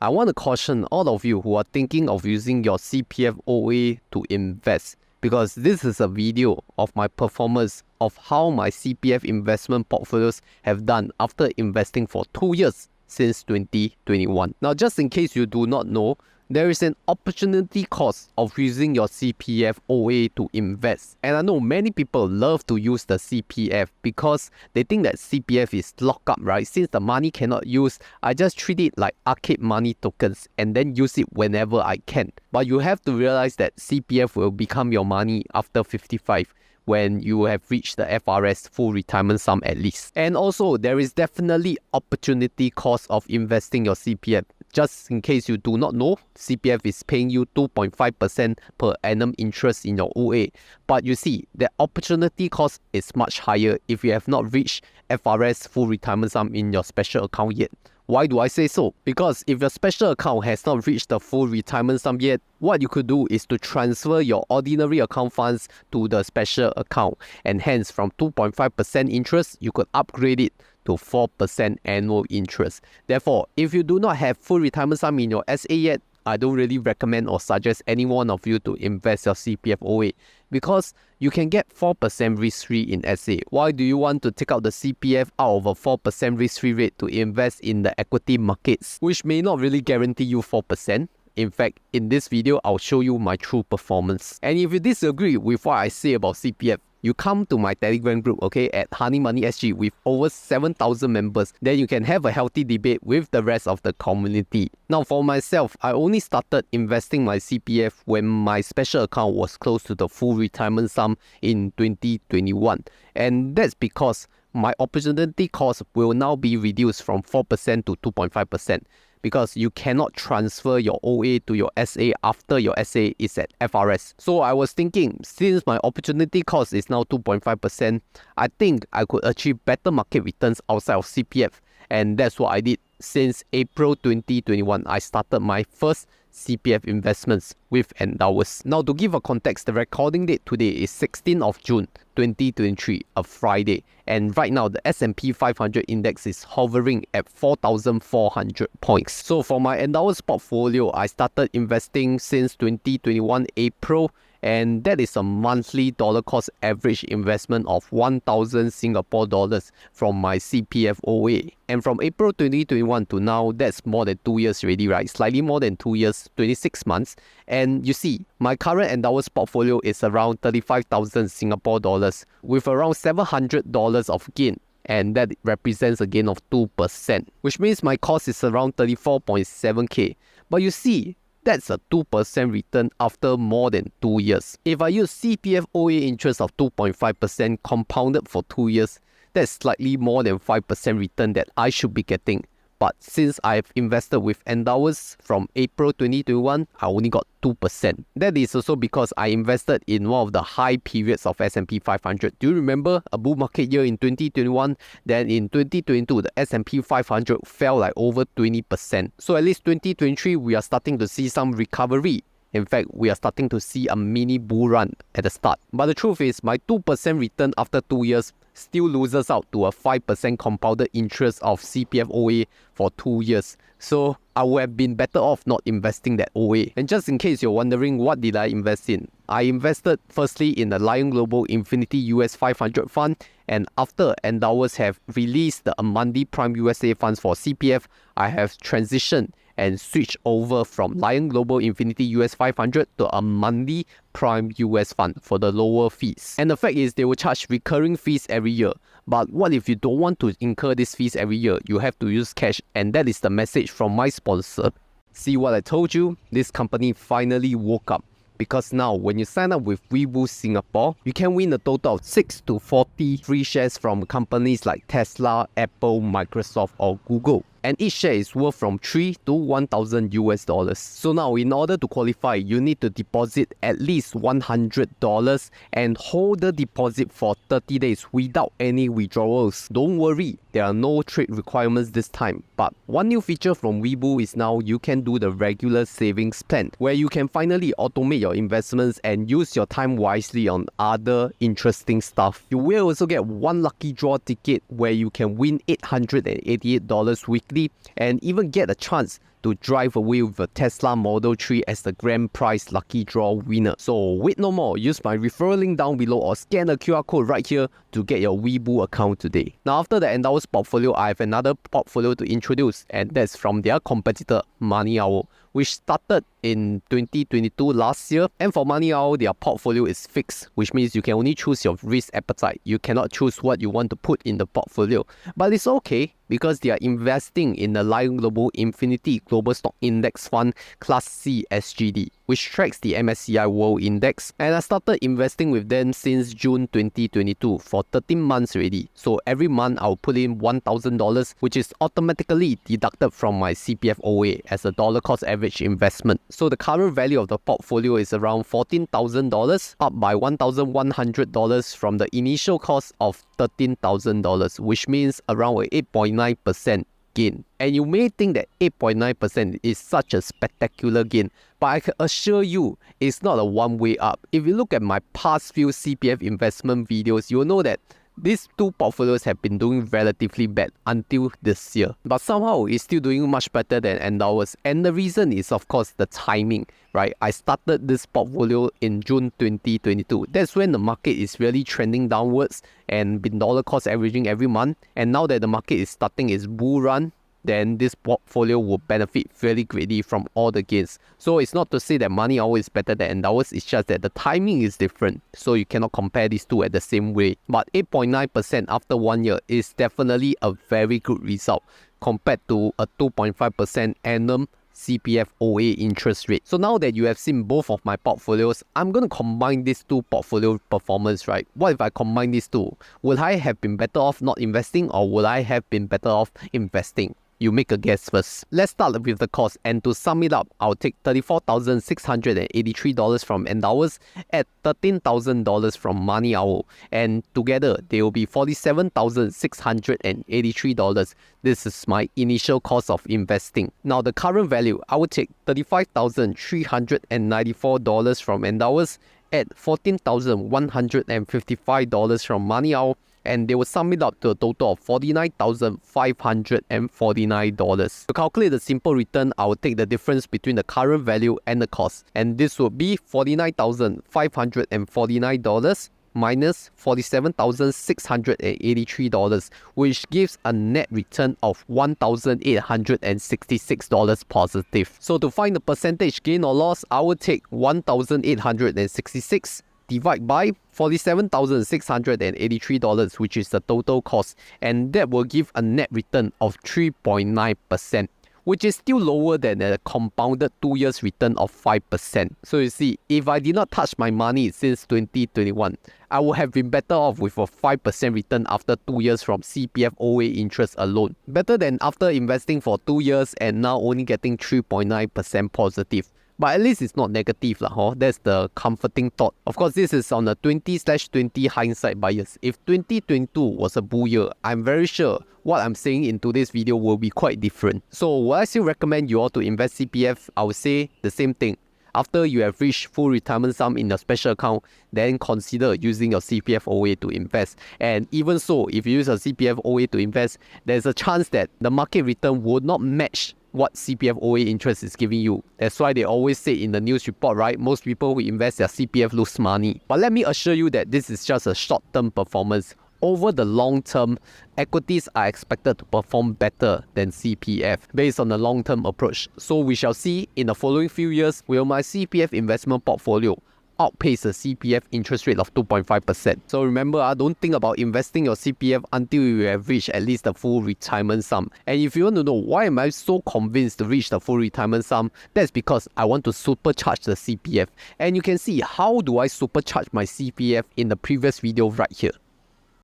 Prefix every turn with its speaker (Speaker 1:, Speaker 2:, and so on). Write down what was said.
Speaker 1: I want to caution all of you who are thinking of using your CPF OA to invest, because this is a video of my performance of how my CPF investment portfolios have done after investing for 2 years since 2021. Now, just in case you do not know, there is an opportunity cost of using your CPF OA to invest. And I know many people love to use the CPF because they think that CPF is locked up, right? Since the money cannot use, I just treat it like arcade money tokens and then use it whenever I can. But you have to realize that CPF will become your money after 55. When you have reached the FRS full retirement sum at least. And also, there is definitely opportunity cost of investing your CPF. Just in case you do not know, CPF is paying you 2.5% per annum interest in your OA. But you see, the opportunity cost is much higher if you have not reached FRS full retirement sum in your special account yet. Why do I say so? Because if your special account has not reached the full retirement sum yet, what you could do is to transfer your ordinary account funds to the special account, and hence from 2.5% interest, you could upgrade it to 4% annual interest. Therefore, if you do not have full retirement sum in your SA yet, I don't really recommend or suggest any one of you to invest your CPF OA, because you can get 4% risk-free in SA. Why do you want to take out the CPF out of a 4% risk-free rate to invest in the equity markets, which may not really guarantee you 4%? In fact, in this video, I'll show you my true performance. And if you disagree with what I say about CPF, you come to my Telegram group, okay, at Honey Money SG with over 7,000 members. Then you can have a healthy debate with the rest of the community. Now, for myself, I only started investing my CPF when my special account was close to the full retirement sum in 2021. And that's because my opportunity cost will now be reduced from 4% to 2.5%. Because you cannot transfer your OA to your SA after your SA is at FRS. So I was thinking, since my opportunity cost is now 2.5%, I think I could achieve better market returns outside of CPF. And that's what I did. Since April 2021, I started my first CPF investments with Endowus. Now, to give a context, the recording date today is 16th of June 2023, a Friday. And right now, the S&P 500 index is hovering at 4,400 points. So for my Endowus portfolio, I started investing since 2021 April. And that is a monthly dollar cost average investment of 1,000 Singapore dollars from my CPF OA. And from April 2021 to now, that's more than 2 years already, right? Slightly more than 2 years, 26 months. And you see, my current Endowus portfolio is around 35,000 Singapore dollars with around $700 of gain. And that represents a gain of 2%, which means my cost is around 34.7k. But you see, that's a 2% return after more than 2 years. If I use CPF OA interest of 2.5% compounded for 2 years, that's slightly more than 5% return that I should be getting. But since I've invested with Endowus from April 2021, I only got 2%. That is also because I invested in one of the high periods of S&P 500. Do you remember a bull market year in 2021? Then in 2022, the S&P 500 fell like over 20%. So at least 2023, we are starting to see some recovery. In fact, we are starting to see a mini bull run at the start. But the truth is, my 2% return after 2 years still loses out to a 5% compounded interest of CPF OA for 2 years. So I would have been better off not investing that OA. And just in case you're wondering, what did I invest in? I invested firstly in the LionGlobal Infinity US 500 Fund. And after Endowus have released the Amundi Prime USA Funds for CPF, I have transitioned and switch over from LionGlobal Infinity US 500 to Amundi Prime US Fund for the lower fees. And the fact is, they will charge recurring fees every year. But what if you don't want to incur these fees every year? You have to use cash, and that is the message from my sponsor. See what I told you? This company finally woke up. Because now, when you sign up with Webull Singapore, you can win a total of 6 to 40 free shares from companies like Tesla, Apple, Microsoft, or Google. And each share is worth from 3 to 1,000 US dollars. So now, in order to qualify, you need to deposit at least $100 and hold the deposit for 30 days without any withdrawals. Don't worry, there are no trade requirements this time. But one new feature from Webull is now you can do the regular savings plan, where you can finally automate your investments and use your time wisely on other interesting stuff. You will also get one lucky draw ticket where you can win $888 weekly and even get a chance to drive away with a Tesla Model 3 as the grand prize lucky draw winner. So wait no more, use my referral link down below or scan the QR code right here to get your Webull account today. Now after the Endowus portfolio, I have another portfolio to introduce, and that's from their competitor MoneyOwl, which started in 2022 last year. And for MoneyOwl, their portfolio is fixed, which means you can only choose your risk appetite. You cannot choose what you want to put in the portfolio. But it's okay because they are investing in the LionGlobal Infinity Global Stock Index Fund Class C SGD, which tracks the MSCI World Index. And I started investing with them since June 2022 for 13 months already. So every month I'll put in $1,000, which is automatically deducted from my CPF OA as a dollar cost average investment. So the current value of the portfolio is around $14,000, up by $1,100 from the initial cost of $13,000, which means around a 8.9% gain. And you may think that 8.9% is such a spectacular gain, but I can assure you it's not a one-way up. If you look at my past few CPF investment videos, you'll know that these two portfolios have been doing relatively bad until this year, but somehow it's still doing much better than Endowus. And the reason is, of course, the timing, right? I started this portfolio in June 2022. That's when the market is really trending downwards and been dollar cost averaging every month. And now that the market is starting its bull run, then this portfolio will benefit very greatly from all the gains. So it's not to say that MoneyOwl is better than Endowus, it's just that the timing is different. So you cannot compare these two at the same way. But 8.9% after 1 year is definitely a very good result compared to a 2.5% annum CPF OA interest rate. So now that you have seen both of my portfolios, I'm going to combine these two portfolio performance, right? What if I combine these two? Would I have been better off not investing, or would I have been better off investing? You make a guess first. Let's start with the cost, and to sum it up, I'll take $34,683 from Endowus, add $13,000 from MoneyOwl, and together they will be $47,683. This is my initial cost of investing. Now the current value, I would take $35,394 from Endowus, add $14,155 from MoneyOwl, and they will sum it up to a total of $49,549. To calculate the simple return, I will take the difference between the current value and the cost, and this will be $49,549 minus $47,683, which gives a net return of $1,866 positive. So to find the percentage gain or loss, I will take 1,866 divide by $47,683, which is the total cost, and that will give a net return of 3.9%, which is still lower than a compounded 2 years return of 5%. So you see, if I did not touch my money since 2021, I would have been better off with a 5% return after 2 years from CPF OA interest alone. Better than after investing for 2 years and now only getting 3.9% positive. But at least it's not negative lah, That's the comforting thought. Of course, this is on a 20/20 hindsight bias. If 2022 was a bull year, I'm very sure what I'm saying in today's video will be quite different. So would I still recommend you all to invest CPF? I would say the same thing. After you have reached full retirement sum in your special account, then consider using your CPF OA to invest. And even so, if you use a CPF OA to invest, there's a chance that the market return will not match what CPF OA interest is giving you. That's why they always say in the news report, right? Most people who invest their CPF lose money. But let me assure you that this is just a short-term performance. Over the long term, equities are expected to perform better than CPF based on the long-term approach. So we shall see in the following few years, will my CPF investment portfolio outpace the CPF interest rate of 2.5%. So remember, don't think about investing your CPF until you have reached at least the full retirement sum. And if you want to know why am I so convinced to reach the full retirement sum, that's because I want to supercharge the CPF. And you can see how do I supercharge my CPF in the previous video right here.